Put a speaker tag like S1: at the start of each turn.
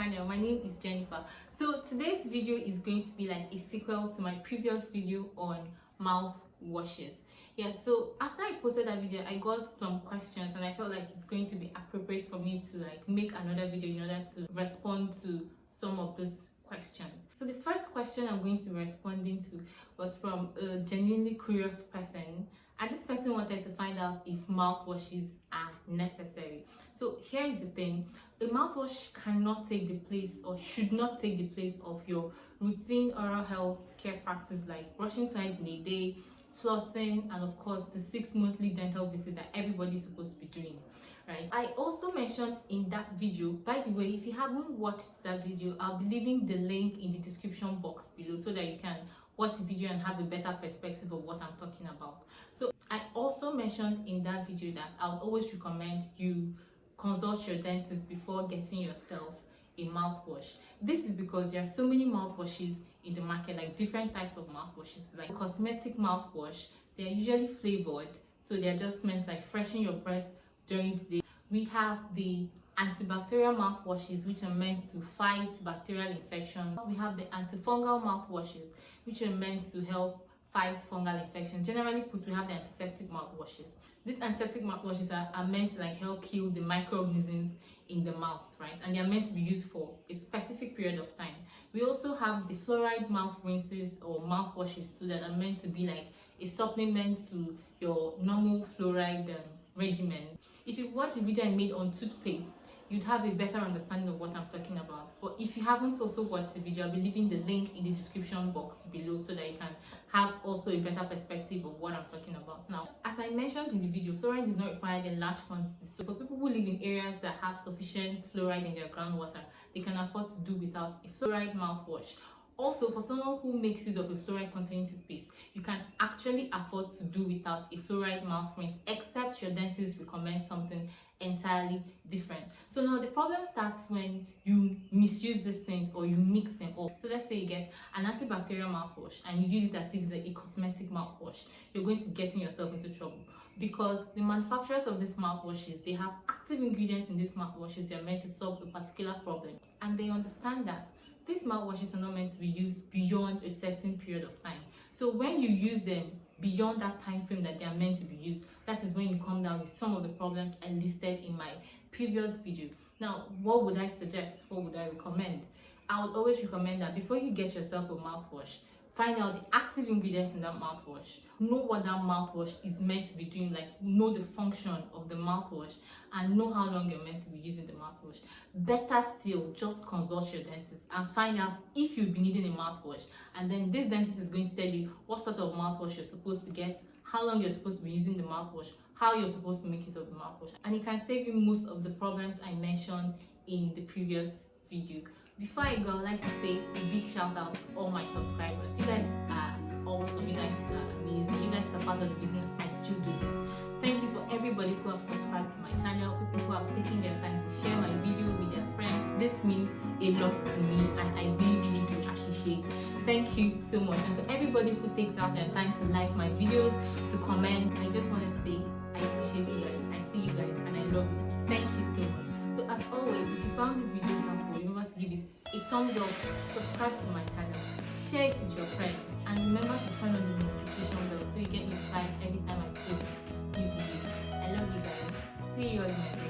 S1: channel. My name is Jennifer. So today's video is going to be like a sequel to my previous video on mouth washes. Yeah, so after I posted that video, I got some questions and I felt like it's going to be appropriate for me to like make another video in order to respond to some of those questions. So the first question I'm going to be responding to was from a genuinely curious person, and this person wanted to find out if mouthwashes are necessary. So here is the thing: a mouthwash cannot take the place or should not take the place of your routine oral health care practice like brushing twice in a day, flossing, and of course the 6 monthly dental visit that everybody's supposed to be doing. Right. I also mentioned in that video, by the way, if you haven't watched that video, I'll be leaving the link in the description box below so that you can watch the video and have a better perspective of what I'm talking about. So I also mentioned in that video that I would always recommend you consult your dentist before getting yourself a mouthwash. This is because there are so many mouthwashes in the market, like different types of mouthwashes. Like cosmetic mouthwash, they are usually flavored, so they're just meant to like freshen your breath during the day. We have the antibacterial mouthwashes, which are meant to fight bacterial infection. We have the antifungal mouthwashes, which are meant to help fight fungal infection. Generally put, we have the antiseptic mouthwashes. These antiseptic mouthwashes are meant to like help kill the microorganisms in the mouth, right? And they are meant to be used for a specific period of time. We also have the fluoride mouth rinses or mouthwashes too that are meant to be like a supplement to your normal fluoride regimen. If you've watched the video I made on toothpaste, you'd have a better understanding of what I'm talking about. But if you haven't also watched the video, I'll be leaving the link in the description box below so that you can have also a better perspective of what I'm talking about. Now, as I mentioned in the video, fluoride is not required in large quantities. So for people who live in areas that have sufficient fluoride in their groundwater, they can afford to do without a fluoride mouthwash. Also, for someone who makes use of a fluoride-containing toothpaste, you can actually afford to do without a fluoride mouth rinse, except your dentist recommends something entirely different. So now the problem starts when you misuse these things or you mix them up. So let's say you get an antibacterial mouthwash and you use it as if it's a cosmetic mouthwash. You're going to be getting yourself into trouble because the manufacturers of these mouthwashes, they have active ingredients in these mouthwashes that are meant to solve a particular problem, and they understand that these mouthwashes are not meant to be used beyond a certain period of time. So when you use them beyond that time frame that they are meant to be used, that is when you come down with some of the problems I listed in my previous video. Now, what would I suggest? What would I recommend? I would always recommend that before you get yourself a mouthwash, find out the active ingredients in that mouthwash. Know what that mouthwash is meant to be doing, like know the function of the mouthwash and know how long you're meant to be using the mouthwash. Better still, just consult your dentist and find out if you'll be needing a mouthwash. And then this dentist is going to tell you what sort of mouthwash you're supposed to get, how long you're supposed to be using the mouthwash, how you're supposed to make use of the mouthwash. And it can save you most of the problems I mentioned in the previous video. Before I go, I'd like to say a big shout out to all my subscribers. You guys are awesome. You guys are amazing. You guys are part of the reason I still do this. Thank you for everybody who have subscribed to my channel, people who have taken their time to share my video with their friends. This means a lot to me and I really do appreciate. Thank you so much. And for everybody who takes out their time to like my videos, to comment, I just want to say I appreciate you guys. I see you guys and I love you. Thank you so much. So as always, if you found this video helpful, remember to give it a thumbs up, subscribe to my channel, share it with your friends, and remember to turn on the notification bell so you get notified every time I post new videos. I love you guys. See you all in my